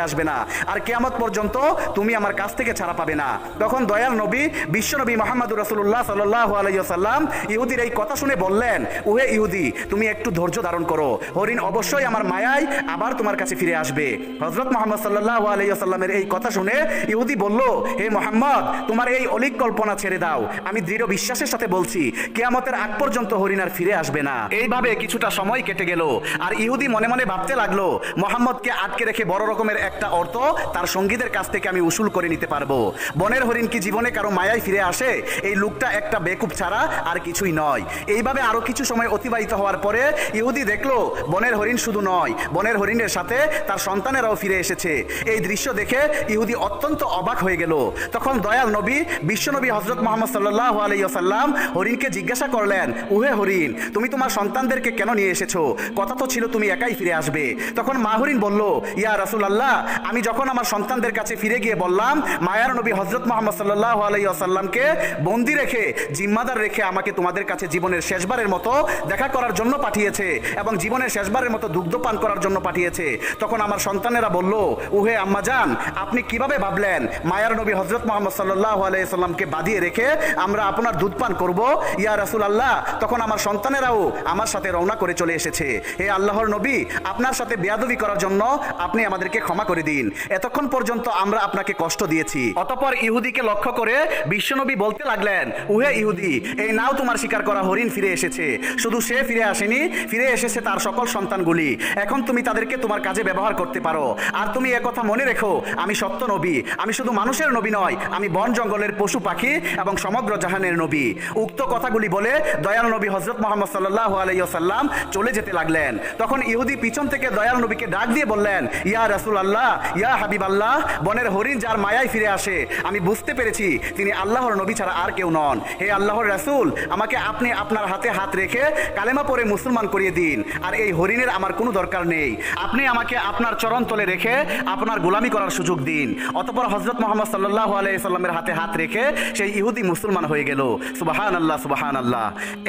আসবে না, আর কিয়ামত পর্যন্ত তুমি আমার কাছ থেকে ছাড়া পাবে না। তখন দয়াল নবী বিশ্বনবী মুহাম্মদুর রাসূলুল্লাহ সাল্লাল্লাহু আলাইহি ওয়াসাল্লাম ইহুদির এই কথা শুনে বললেন, ওহে ইহুদি, তুমি একটু ধৈর্য ধারণ করো, হরিণ অবশ্যই আমার মায়ায় আবার তোমার কাছে ফিরে আসবে। হযরত মুহাম্মদ সাল্লাল্লাহু আলাইহি ওয়াসাল্লামের এই কথা শুনে ইহুদি বলল, হে মুহাম্মদ, তোমার এই অলিক কল্পনা ছেড়ে দাও, আমি দৃঢ় বিশ্বাসের সাথে বলছি কিয়ামতের আগ পর্যন্ত হরিণ আর ফিরে আসবে না। এইভাবে কিছুটা সময় কেটে গেল, আর ইহুদি মনে মনে ভাবতে লাগলো, মুহাম্মদকে আটকে রেখে বড় রকমের একটা অর্থ তার সঙ্গীদের কাছ থেকে আমি উসুল করে নিতে পারবো। বনের হরিণ কি জীবনে কারো মায়ায় ফিরে আসে? এই লোকটা একটা বেকুব ছাড়া আর কিছুই নয়। এইভাবে আরো কিছু সময় অতিবাহিত হওয়ার পরে ইহুদি দেখলো বনের হরিণ শুধু নয়, বনের হরিণের সাথে তার সন্তানেরাও ফিরে এসেছে। এই দৃশ্য দেখে ইহুদি অত্যন্ত অবাক হয়ে গেল। তখন দয়াল নবী বিশ্বনবী হযরত মুহাম্মদ সাল্লাল্লাহু আলাইহি ওয়াসাল্লাম হরিণকে জিজ্ঞাসা করলেন, ওহে হরিণ, তুমি তোমার সন্তানদেরকে কেন নিয়ে এসেছো? কথা তো ছিল তুমি একাই ফিরে আসবে। তখন মা হরিণ বলল, ইয়া রাসূলুল্লাহ, আমি যখন আমার সন্তানদের কাছে ফিরে গিয়ে বললাম মায়ার নবী হযরত মুহাম্মদ সাল্লাল্লাহু আলাইহি ওয়াসাল্লামকে বন্দী রেখে, জিম্মাদার রেখে আমাকে তোমাদের কাছে জীবনের শেষবারের মতো দেখা করার জন্য পাঠিয়েছে এবং জীবনের শেষবারের মতো দুগ্ধ পান করার জন্য পাঠিয়েছে, তখন আমার সন্তানেরা বলল, ওহে আম্মাজান, আপনি কিভাবে ভাবলেন মায়ার নবী হযরত মুহাম্মদ সাল্লাল্লাহু আলাইহি ওয়াসাল্লামকে বাঁধিয়ে রেখে আমরা আপনার দুধ পান করব? ইয়া রাসূলুল্লাহ, তখন আমার সন্তানেরাও আমার সাথে রওনা করে চলে এসেছে। হে আল্লাহর নবী, আপনার সাথে বেয়াদবি করার জন্য আপনি আমাদেরকে ক্ষমা করে দিন। এতক্ষণ পর্যন্ত আমরা আপনাকে কষ্ট দিয়েছি। অতঃপর ইহুদিকে লক্ষ্য করে বিশ্বনবী বলতে লাগলেন, ওহে ইহুদি, এই নাও তোমার শিকার করা হরিণ ফিরে এসেছে। শুধু সে ফিরে আসেনি, ফিরে এসেছে তার সকল সন্তানগুলি। এখন তুমি তাদেরকে তোমার কাজে ব্যবহার করতে পারো। আর তুমি একথা মনে রেখো, আমি সত্য নবী, আমি শুধু মানুষের নবী নয়, আমি বন জঙ্গলের পশু পাখি এবং সমগ্র জাহানের নবী। উক্ত কথাগুলি বলে দয়াল নবী হযরত মুহাম্মদ সাল্লাল্লাহু আলাইহি ওয়াসাল্লাম চলে যেতে লাগলেন। তখন ইহুদি পিছন থেকে দয়াল নবীকে ডাক দিয়ে বললেন, ইয়া রাসূলুল্লাহ, ইয়া হাবিবাল্লাহ, বনের হরিণ যার মায়ায় ফিরে আসে, আমি বুঝতে পেরেছি তিনি আল্লাহর নবী ছাড়া আর কেউ নন। হে আল্লাহর রাসূল, আমাকে আপনি আপনার হাতে হাত রেখে কালেমা পড়ে মুসলমান করিয়ে দিন। আর এই হরিণের আমার কোনো দরকার নেই, আপনি আমাকে আপনার চরণ তলে রেখে আপনার গোলামি করার সুযোগ দিন। অতঃপর হযরত মুহাম্মদ সাল্লাল্লাহু আলাইহি সাল্লামের হাতে হাত রেখে সেই ইহুদি মুসলমান হয়ে গেল। সুবহানাল্লাহ, সুবহানাল্লাহ।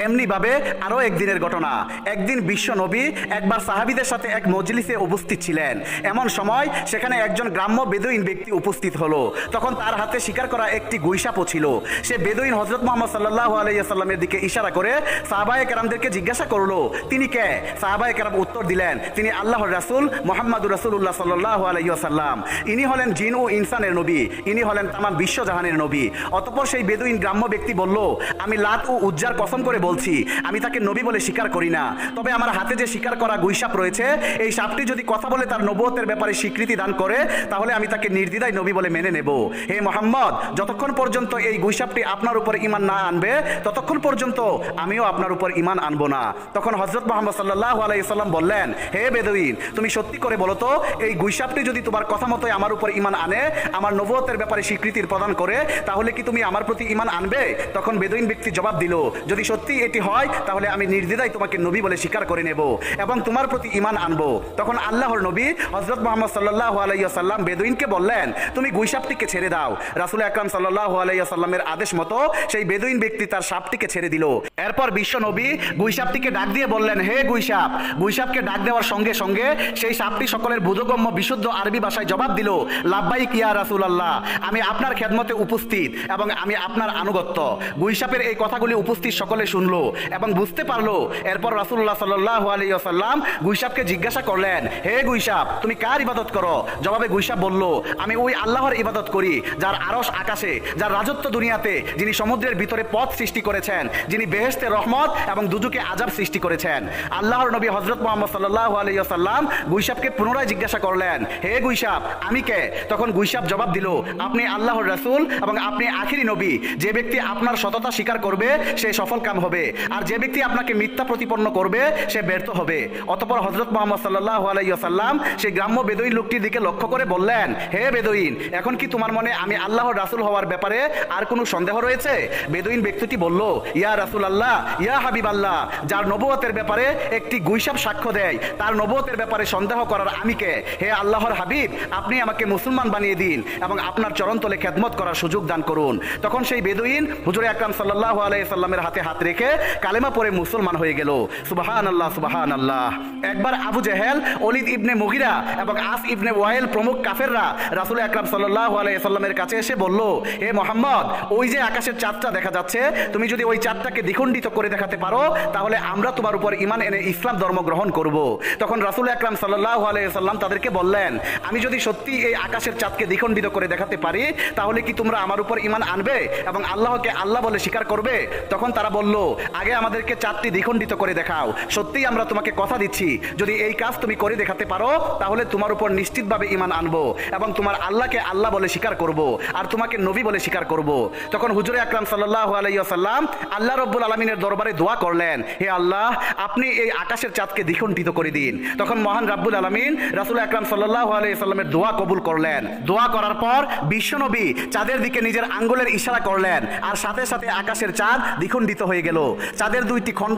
এমনি ভাবে আরো একদিনের ঘটনা। একদিন বিশ্ব নবী একবার সাহাবীদের সাথে এক মজলিসে উপস্থিত ছিলেন। এমন সময় সেখানে একজন গ্রাম্য বেদুইন ব্যক্তি উপস্থিত হলো। তখন তার হাতে শিকার করা একটি গুইসাপও ছিল। সে বেদুইন হযরত মুহাম্মদ সাল্লাল্লাহু আলাইহি সাল্লামের দিকে ইশারা করে সাহাবায়ে কেরামদেরকে জিজ্ঞাসা করলো, তিনি কে? সাহাবায়ে কেরাম উত্তর দিলেন, তিনি আল্লাহর রাসূল মুহাম্মদুর রাসূলুল্লাহ সাল্লাল্লাহু আলাইহি ওয়াসাল্লাম। ইনি হলেন জিন ও ইনসানের নবী, ইনি হলেন তামাম বিশ্বজাহানের নবী। অতঃপর সেই বেদুইন গ্রাম্য ব্যক্তি বলল, আমি লাত ও উজ্জার কসম করে বলছি, আমি তাকে নবী বলে স্বীকার করি না। তবে আমার হাতে যে শিকার করা গুইসাপ রয়েছে, এই সাপটি যদি কথা বলে তার নবুয়তের ব্যাপারে স্বীকৃতি দান করে, তাহলে আমি তাকে নির্দ্বিধায় নবী বলে মেনে নেব। হে মুহাম্মদ, যতক্ষণ পর্যন্ত এই গুইসাপটি আপনার উপর ঈমান না আনবে, ততক্ষণ পর্যন্ত আমিও আপনার উপর ঈমান আনবো না। তখন হযরত মুহাম্মদ সাল্লাল্লাহু আলাইহি সাল্লাম বললেন, হে বেদুইন, তুমি সত্যি করে বলো তো, এই গুইসাপটি যদি তোমার কথা মতোই আমার উপর ঈমান আনে, আমার নবুয়তের ব্যাপারে স্বীকৃতির প্রদান করে, তাহলে কি তুমি আমার প্রতি ঈমান আনবে? তখন বেদুইন ব্যক্তি জবাব দিল, যদি সত্যি এটি হয়, তাহলে আমি নির্দ্বিধায় তোমাকে নবী বলে স্বীকার করে নেব এবং তোমার প্রতি ঈমান আনবো। তখন আল্লাহর নবী হযরত মুহাম্মদ সাল্লাল্লাহু আলাইহি ওয়াসাল্লাম বেদুইনকে বললেন, তুমি গুইসাপটিকে ছেড়ে দাও। রাসূল আকরাম সাল্লাল্লাহু আলাইহি ওয়াসাল্লামের আদেশ মতো সেই বেদুইন ব্যক্তি তার সাপটিকে ছেড়ে দিল। এরপর বিশ্ব নবী গুইসাপটিকে ডাক দিয়ে বললেন, হে গুইসাপ। গুইসাপকে ডাক দেওয়ার সঙ্গে সঙ্গে সেই সাপটি সকলের বোধগম্য বিশুদ্ধ আরবি ভাষায় জবাব দিল, লাব্বাইক ইয়া রাসূলুল্লাহ, আমি আপনার খেদমতে উপস্থিত এবং আমি আপনার আনুগত্য। গুইসাপের এই কথাগুলি উপস্থিত সকলে শুনলো এবং বুঝতে পারলো। এরপর রাসূলুল্লাহ সাল্লাল্লাহু আলাইহি ওয়াসাল্লাম গুইসাপকে জিজ্ঞাসা করলেন, হে গুইসাপ, তুমি কার ইবাদত করো? জবাবে গুইসাপ বলল, আমি ওই আল্লাহর ইবাদত করি যার আরশ আকাশে, যার রাজত্ব দুনিয়াতে, যিনি সমুদ্রের ভিতরে পথ সৃষ্টি করেছেন, যিনি বেহেশতে রহমত এবং দুজকে আযাব সৃষ্টি করেছেন। আল্লাহর নবী হযরত মুহাম্মদ সাল্লাল্লাহু আলাইহি ওয়াসাল্লাম গুইসাপকে পুনরায় জিজ্ঞাসা করলেন, হে গুইসাপ, আমি কে? তখন গুইসাপ জবাব দিল, আপনি আল্লাহর রাসূল এবং আপনি আখিরি নবী। যে ব্যক্তি আপনার সততা স্বীকার করবে সে সফলকাম হবে, আর যে ব্যক্তি আপনাকে মিথ্যা প্রতিপন্ন করবে সে ব্যর্থ হবে। অতঃপর হযরত মুহাম্মদ সাল্লাল্লাহু আলাইহি ওয়াসাল্লাম সেই গ্রাম্য বেদুইন লোকটির দিকে লক্ষ্য করে বললেন, হে বেদুইন, এখন কি তোমার মনে আমি আল্লাহর রাসূল হওয়ার ব্যাপারে আর কোনো সন্দেহ রয়েছে? বেদুইন ব্যক্তিটি বলল, ইয়া রাসূলুল্লাহ, ইয়া হাবিবাল্লাহ, যার নবুয়তের ব্যাপারে একটি গুইসাপ সাক্ষ্য দেয়, তার নবুয়তের ব্যাপারে সন্দেহ করার আমি কে? হে আল্লাহর হাবিব, আপনি আমাকে মুসলমান বানিয়ে দিন এবং আপনার চরণতলে খেদমত করার সুযোগ দান করুন। তখন সেই বেদুইন হুজুরে আকরাম সাল্লাল্লাহু আলাইহি সাল্লামের হাতে হাত রেখে কালেমা পড়ে মুসলমান হয়ে গেল। সুবহানাল্লাহ, সুবহানাল্লাহ। একবার আবু জেহেল, ওলিদ ইবনে মুগিরা এবং আস ইবনে ইবনে ওয়াইল প্রমুখ কাফেররা রাসূল আকরাম সাল্লাল্লাহু আলাইহি সাল্লামের কাছে এসে বলল, হে মুহাম্মদ, ওই যে আকাশের চাঁদটা দেখা যাচ্ছে, তুমি যদি ওই চাঁদটাকে দ্বিখণ্ডিত করে দেখাতে পারো তাহলে আমরা তোমার উপর ঈমান এনে ইসলাম ধর্ম গ্রহণ করব। তখন রাসূল আকরাম সাল্লাল্লাহু আলাইহি সাল্লাম তাদেরকে বললেন, আমি যদি সত্যি এই আকাশের চাঁদকে দ্বিখণ্ডিত করে দেখাতে পারি তাহলে কি তোমরা আমার উপর ঈমান আনবে এবং আল্লাহকে আল্লাহ বলে স্বীকার করবে? তখন তারা বলল, আগে আমাদেরকে চাঁদটি দ্বিখণ্ডিত করে দেখাও, সত্যিই আমরা তোমাকে কথা দিচ্ছি যদি এই কাজ তুমি করে দেখাতে পারো তাহলে তোমার উপর নিশ্চিতভাবে ঈমান আনবো এবং তোমার আল্লাহকে আল্লাহ বলে স্বীকার করব আর তোমাকে নবী বলে স্বীকার করব। তখন হুজুরে আকরাম সাল্লাল্লাহু আলাইহি ওয়াসাল্লাম আল্লাহ রাব্বুল আলামিনের দরবারে দোয়া করলেন, হে আল্লাহ, আপনি এই আকাশের চাঁদকে দ্বিখণ্ডিত করে দিন। তখন মহান রাব্বুল আলামিন রাসূল আকরাম সাল্লাল্লাহু আলাইহি সাল্লামের দোয়া কবুল করলেন। দোয়া করার পর বিশ্বনবী চাঁদের দিকে নিজের আঙ্গুলের ইশারা করলেন আর সাথে সাথে আকাশের চাঁদ দ্বিখণ্ডিত হয়ে গেল। চাঁদের দুইটি খণ্ড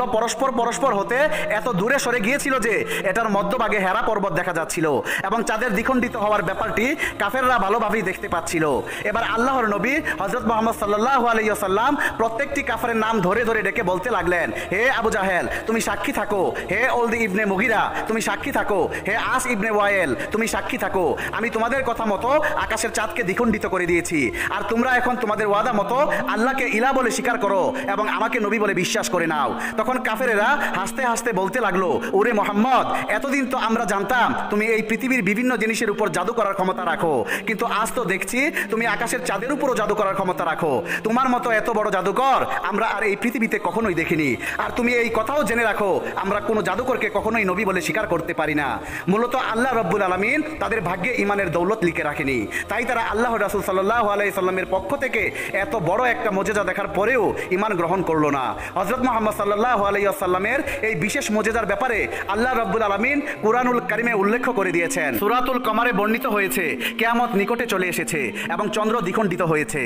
পরস্পর হতে এত দূরে সরে গিয়েছিল যে এটার মধ্যভাগে হেরা পর্বত দেখা যাচ্ছিল এবং চাঁদের দ্বিখণ্ডিত হওয়ার ব্যাপারটি কাফেররা ভালোভাবেই দেখতে পাচ্ছিল। এবার আল্লাহর নবী হযরত মুহাম্মদ সাল্লাল্লাহু আলাইহি ওয়াসাল্লাম প্রত্যেকটি কাফেরের নাম ধরে ধরে ডেকে বলতে লাগলেন, হে আবু জাহেল, তুমি সাক্ষী থাকো, হে ওলদ ইবনে মুগিরা, তুমি সাক্ষী থাকো, হে আস ইবনে ওয়াইল, তুমি সাক্ষী থাকো, আমি তোমাদের কথা মতো আকাশের চাঁদকে দ্বিখণ্ডিত করে দিয়েছি আর তোমরা এখন তোমাদের ওয়াদা মতো আল্লাহকে ইলা বলে স্বীকার করো এবং আমাকে নবী বলে বিশ্বাস করে নাও। তখন কাফেরেরা হাসতে হাসতে বলতে লাগলো, ওরে মুহাম্মদ, এতদিন তো আমরা জানতাম তুমি এই পৃথিবীর বিভিন্ন জিনিসের উপর জাদু করার ক্ষমতা রাখো, কিন্তু আজ তো দেখছি তুমি আকাশের চাঁদের উপরও জাদু করার ক্ষমতা রাখো। তোমার মতো এত বড় জাদুকর আমরা আর এই পৃথিবীতে কখনোই দেখিনি। আর তুমি এই কথাও জেনে রাখো, আমরা কোনো জাদুকরকে কখনোই নবী বলে স্বীকার করতে পারি না। মূলত আল্লাহ রাব্বুল আলামিন তাদের ভাগ্যে ঈমানের দৌলত লিখে রাখেনি, তাই তারা আল্লাহর রাসূল সাল্লাল্লাহু আলাইহি সাল্লামের পক্ষ থেকে এত বড় একটা মুজিজা দেখার পরেও ঈমান গ্রহণ করলো না। হযরত মুহাম্মদ সাল্লাল্লাহু আলাইহি ওয়াসাল্লামের এই বিশেষ মুজিজার ব্যাপারে আল্লাহ রাব্বুল আলামিন কুরআনুল কারীমে উল্লেখ করে দিয়েছেন। সূরাতুল কমারে বর্ণিত হয়েছে, কিয়ামত নিকটে চলে এসেছে এবং চন্দ্র দ্বিখণ্ডিত হয়েছে।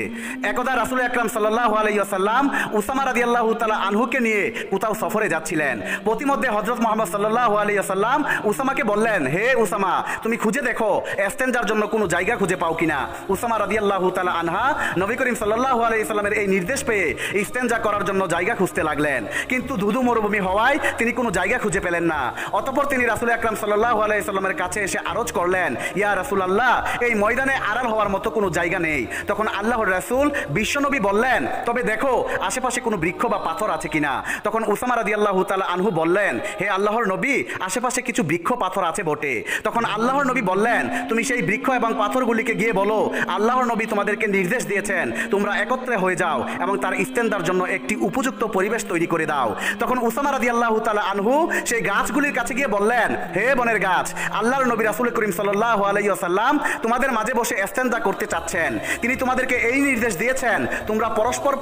একদা রাসূল আকরাম সাল্লাল্লাহু আলাইহি ওয়াসাল্লাম উসামা রাদিয়াল্লাহু তাআলা আনহুকে নিয়ে কোথাও সফরে যাচ্ছিলেন। প্রতিমধ্যে হযরত মুহাম্মদ সাল্লাল্লাহু আলাইহি ওয়াসাল্লাম উসামাকে বললেন, হে উসামা, তুমি খুঁজে দেখো ইস্তেনজার জন্য কোনো জায়গা খুঁজে পাও কিনা। উসামা রাদিয়াল্লাহু তাআলা আনহা নবী করিম সাল্লাল্লাহু আলাইহি সাল্লামের এই নির্দেশ পেয়ে ইস্তেনজা করার জন্য জায়গা খুঁজতে লাগলেন, কিন্তু ধুধু মরুভূমি হওয়ায় তিনি কোনো জায়গা খুঁজে পেলেন না। অতঃপর তিনি রাসূল আকরাম সাল্লাল্লাহু আলাইহি সাল্লামের কাছে এসে আরজ করলেন, ইয়া রাসূলুল্লাহ, এই ময়দানে আড়াল হওয়ার মতো কোনো জায়গা নেই। তখন আল্লাহর রাসূল বিশ্বনবী বললেন, তবে দেখো আশেপাশে কোনো বৃক্ষ বা পাথর আছে কিনা। তখন উসামা রাদিয়াল্লাহু তাআলা আনহু বললেন, হে আল্লাহর নবী, আশেপাশে কিছু বৃক্ষ পাথর আছে বটে। তখন আল্লাহর নবী বললেন, তুমি সেই বৃক্ষ এবং পাথরগুলিকে গিয়ে বলো আল্লাহর নবী তোমাদেরকে নির্দেশ দিয়েছেন তোমরা একত্রে হয়ে যাও এবং তার ইস্তেনজার জন্য একটি উপযুক্ত পরিবেশ তৈরি করে দাও। তখন উসামা রাদিয়াল্লাহু তাআলা আনহু সেই গাছগুলির কাছে গিয়ে বললেন, হে বনের গাছ, আল্লাহর নবী রাসূল করিম সাল্লাল্লাহু আলাইহি ওয়াসাল্লাম তোমাদের মাঝে বসে ইস্তেনজা করতে চাচ্ছেন। তিনি তোমাদেরকে এই নির্দেশ দিয়েছেন তোমরা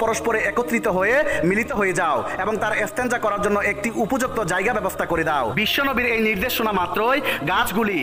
পরস্পরে একত্রিত হয়ে মিলিত হয়ে যাও এবং তার ইস্তেনজা করার জন্য একটি উপযুক্ত জায়গা ব্যবস্থা করে দাও। বিশ্বনবীর এই নির্দেশ শোনা মাত্রই গাছগুলি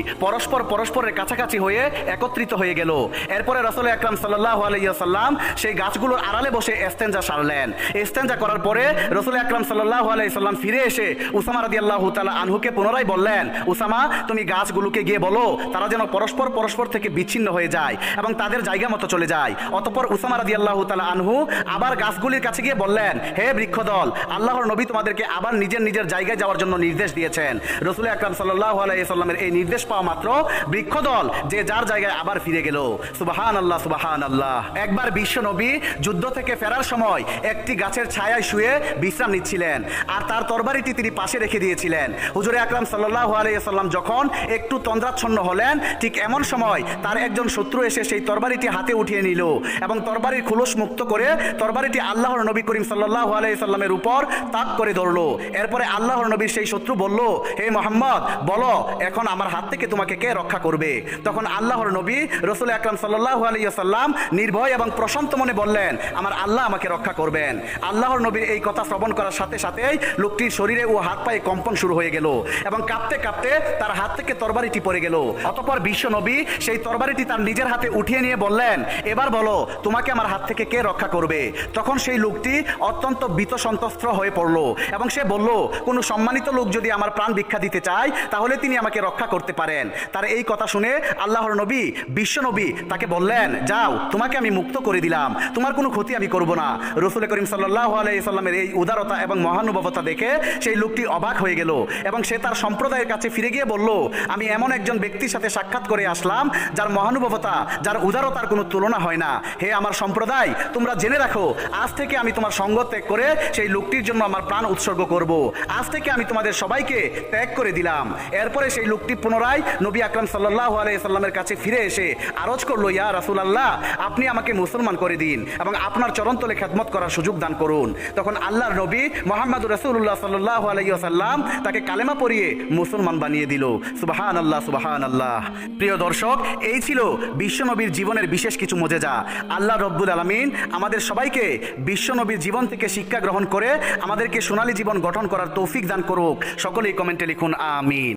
পরস্পরের কাছাকাছি হয়ে একত্রিত হয়ে গেল। এরপরে রাসূল আকরাম সাল্লাল্লাহু আলাইহি ওয়াসাল্লাম সেই গাছগুলোর আড়ালে বসে ইস্তেনজা সারলেন। ইস্তেনজা করার পরে রাসূল আকরাম সাল্লাল্লাহু আলাইহি সাল্লাম ফিরে এসে উসামা রাদিয়াল্লাহু তাআলা আনহুকে পুনরায় বললেন, উসামা, তুমি গাছগুলোকে গিয়ে বলো তারা যেন পরস্পর থেকে বিচ্ছিন্ন হয়ে যায় এবং তাদের জায়গা মতো চলে যায়। অতঃপর উসামা রাদিয়াল্লাহু তাআলা আনহু আবার গাছগুলির কাছে গিয়ে বললেন, হে বৃক্ষদল, আল্লাহর নবী তোমাদেরকে আবার নিজের জায়গায় যাওয়ার জন্য নির্দেশ দিয়েছেন। রাসূল আকরাম সাল্লাল্লাহু আলাইহি সাল্লামের এই নির্দেশ পাওয়া মাত্র বৃক্ষদল যে যার জায়গায় আবার ফিরে গেল। সুবহানাল্লাহ, সুবহানাল্লাহ। একবার বিশ্ব নবী যুদ্ধ থেকে ফেরার সময় একটি গাছের ছায়ায় শুয়ে বিশ্রাম নিচ্ছিলেন আর তার তরবারিটি তিনি পাশে রেখে দিয়েছিলেন। হুজুরে আকরাম সাল্লাল্লাহু আলাইহি সাল্লাম যখন একটু তন্দ্রাচ্ছন্ন হলেন, ঠিক এমন সময় তার একজন শত্রু এসে সেই তরবারিটি হাতে উঠিয়ে নিল এবং তরবারির খুলস মুক্ত করে তরবারিটি আল্লাহর নবী করিম সাল্লাল্লাহু আলাইহি সাল্লামের উপর তাক করে ধরলো। এরপরে আল্লাহর নবীর সেই শত্রু বলল, হে মুহাম্মদ, বলো এখন আমার হাত থেকে তোমাকে কে রক্ষা করবে। তখন আল্লাহর নবী রাসূল আকরাম সাল্লাল্লাহু আলাইহি সাল্লাম নির্ভয় এবং প্রশান্ত মনে বললেন, আমার আল্লাহ আমাকে রক্ষা করবেন। আল্লাহর নবীর এই কথা শ্রবণ করার সাথে সাথেই লোকটির শরীরে ও হাত পায়ে কম্পন শুরু হয়ে গেল এবং কাঁপতে কাঁপতে তার হাত থেকে তরবারিটি পড়ে গেল। অতঃপর বিশ্ব নবী সেই তরবারিটি তার নিজের হাতে উঠিয়ে নিয়ে বললেন, এবার বলো তোমাকে আমার হাত থেকে কে রক্ষা করবে। তখন সেই লোকটি অত্যন্ত ভীত সন্ত্রস্ত হয়ে পড়ল এবং সে বলল, কোনো সম্মানিত লোক যদি আমার প্রাণ ভিক্ষা দিতে চায় তাহলে তিনি আমাকে রক্ষা করতে পারেন। তার এই কথা শুনে আল্লাহর নবী বিশ্ব নবী তাকে বললেন, যাও, তোমাকে আমি মুক্ত করে দিলাম, তোমার কোনো ক্ষতি আমি করব না। রাসূল করিম সাল্লাল্লাহু আলাইহি সাল্লামের এই উদারতা এবং মহানুভবতা দেখে সেই লোকটি অবাক হয়ে গেল এবং সে তার সম্প্রদায়ের কাছে ফিরে গিয়ে বলল, আমি এমন একজন ব্যক্তি ব্যক্তির সাথে সাক্ষাৎ করে আসলাম যার মহানুভবতা, যার উদারতার কোনো তুলনা হয় না। হে আমার সম্প্রদায়, তোমরা জেনে রাখো, আজ থেকে আমি তোমার সঙ্গ ত্যাগ করে সেই লোকটির জন্য আমার প্রাণ উৎসর্গ করব। আজ থেকে আমি তোমাদের সবাইকে ত্যাগ করে দিলাম। এরপরে সেই লোকটি পুনরায় নবী আকরাম সাল্লাল্লাহু আলাইহি সাল্লামের কাছে ফিরে এসে আরজ করলো, ইয়া রাসূলুল্লাহ, আপনি আমাকে মুসলমান করে দিন এবং আপনার চরণতলে খেদমত করার সুযোগ দান করুন। তখন আল্লাহর নবী মুহাম্মদ রাসূলুল্লাহ সাল্লাল্লাহু আলাইহি ওয়াসাল্লাম তাকে কালেমা পড়িয়ে মুসলমান বানিয়ে দিল। সুবহানাল্লাহ, সুবহানাল্লাহ। প্রিয় দর্শক, এই ছিল বিশ্বনবীর জীবনের বিশেষ কিছু মুজিজা। আল্লাহ রব্বুল আলামিন আমাদের সবাইকে বিশ্বনবীর জীবন থেকে শিক্ষা গ্রহণ করে আমাদেরকে সোনালী জীবন গঠন করার তৌফিক দান করুক। সকলেই কমেন্টে লিখুন আমিন।